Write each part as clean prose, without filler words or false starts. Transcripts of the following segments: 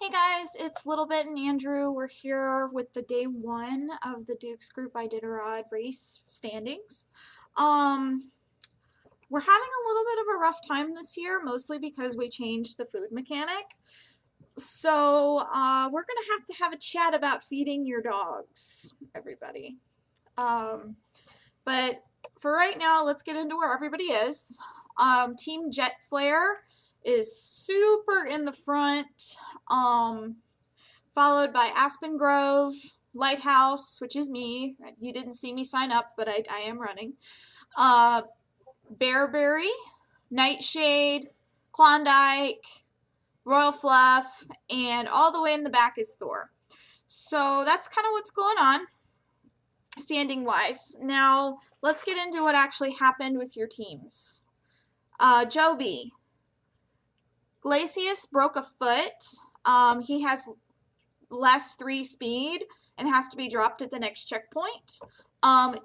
Hey guys, it's Little Bit and Andrew. We're here with the day one of the Dukes Group Iditarod race standings. Um, we're having a little bit of a rough time this year, mostly because we changed the food mechanic. So we're gonna have a chat about feeding your dogs, everybody. Um, but for right now, let's get into where everybody is. Team Jet Flare is super in the front. Followed by Aspen Grove, Lighthouse, which is me. You didn't see me sign up, but I am running. Uh, Bearberry, Nightshade, Klondike, Royal Fluff, and all the way in the back is Thor. So that's kind of what's going on standing wise. Now let's get into what actually happened with your teams. Joby, Glacius broke a foot. He has less 3 speed and has to be dropped at the next checkpoint.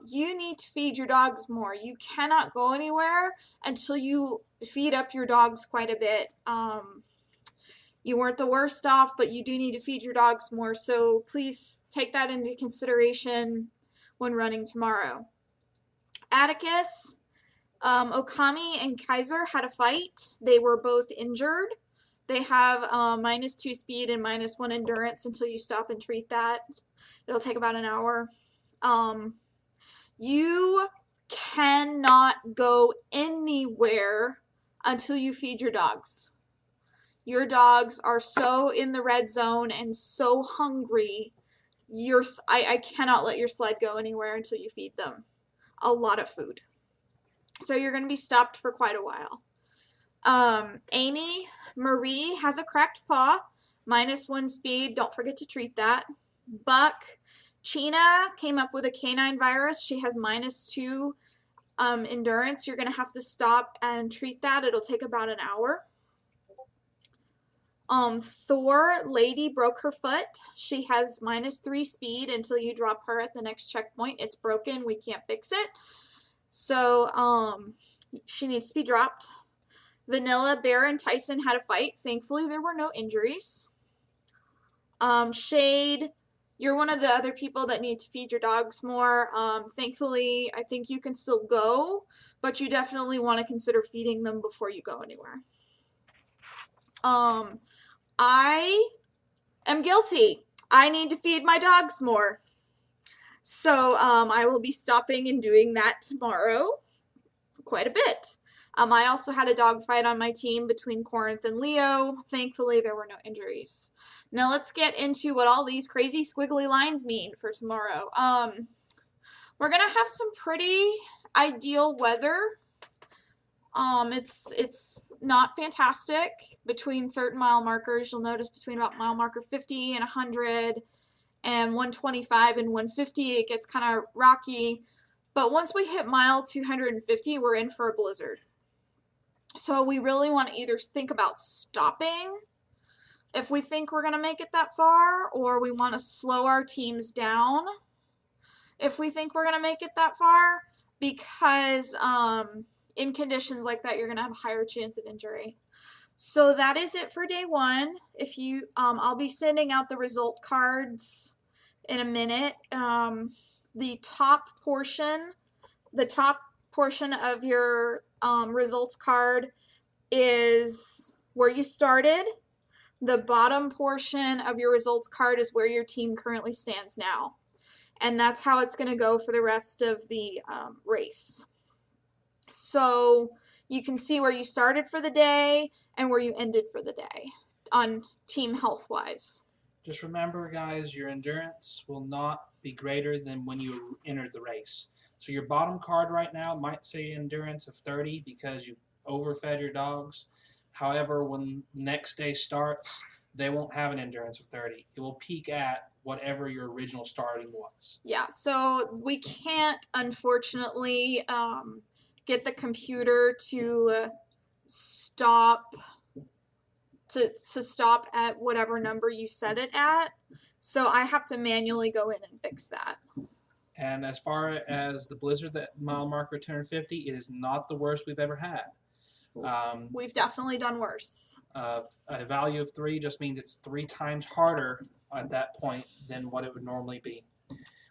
You need to feed your dogs more. You cannot go anywhere until you feed up your dogs quite a bit. You weren't the worst off, but you do need to feed your dogs more, so please take that into consideration when running tomorrow. Atticus, Okami and Kaiser had a fight. They were both injured. They have -2 speed and -1 endurance until you stop and treat that. It'll take about an hour. You cannot go anywhere until you feed your dogs. Your dogs are so in the red zone and so hungry. I cannot let your sled go anywhere until you feed them a lot of food. So you're going to be stopped for quite a while. Amy Marie has a cracked paw, -1 speed. Don't forget to treat that. Buck, Chena came up with a canine virus. She has -2 endurance. You're going to have to stop and treat that. It'll take about an hour. Thor, Lady broke her foot. She has -3 speed until you drop her at the next checkpoint. It's broken. We can't fix it. So she needs to be dropped. Vanilla, Bear, and Tyson had a fight. Thankfully, there were no injuries. Shade, you're one of the other people that need to feed your dogs more. Thankfully, I think you can still go, but you definitely want to consider feeding them before you go anywhere. I am guilty. I need to feed my dogs more. So I will be stopping and doing that tomorrow quite a bit. I also had a dog fight on my team between Corinth and Leo. Thankfully, there were no injuries. Now let's get into what all these crazy squiggly lines mean for tomorrow. We're going to have some pretty ideal weather. It's not fantastic between certain mile markers. You'll notice between about mile marker 50 and 100 and 125 and 150, it gets kind of rocky. But once we hit mile 250, we're in for a blizzard. So we really want to either think about stopping if we think we're going to make it that far, or we want to slow our teams down if we think we're going to make it that far, because in conditions like that, you're going to have a higher chance of injury. So that is it for day one. If you, I'll be sending out the result cards in a minute. The top portion of your results card is where you started. The bottom portion of your results card is where your team currently stands now. And that's how it's going to go for the rest of the race. So you can see where you started for the day and where you ended for the day on team health-wise. Just remember, guys, your endurance will not be greater than when you entered the race. So your bottom card right now might say endurance of 30 because you overfed your dogs. However, when next day starts, they won't have an endurance of 30. It will peak at whatever your original starting was. Yeah, so we can't, unfortunately, get the computer to stop at whatever number you set it at. So I have to manually go in and fix that. And as far as the blizzard that mile marker 250, it is not the worst we've ever had. We've definitely done worse. A value of 3 just means it's 3 times harder at that point than what it would normally be.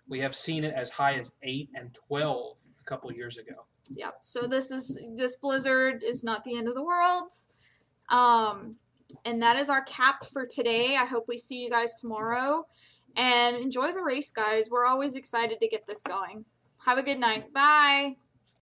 We have seen it as high as 8 and 12 a couple years ago. Yep. So this blizzard is not the end of the world. And that is our cap for today. I hope we see you guys tomorrow. And enjoy the race, guys. We're always excited to get this going. Have a good night. Bye.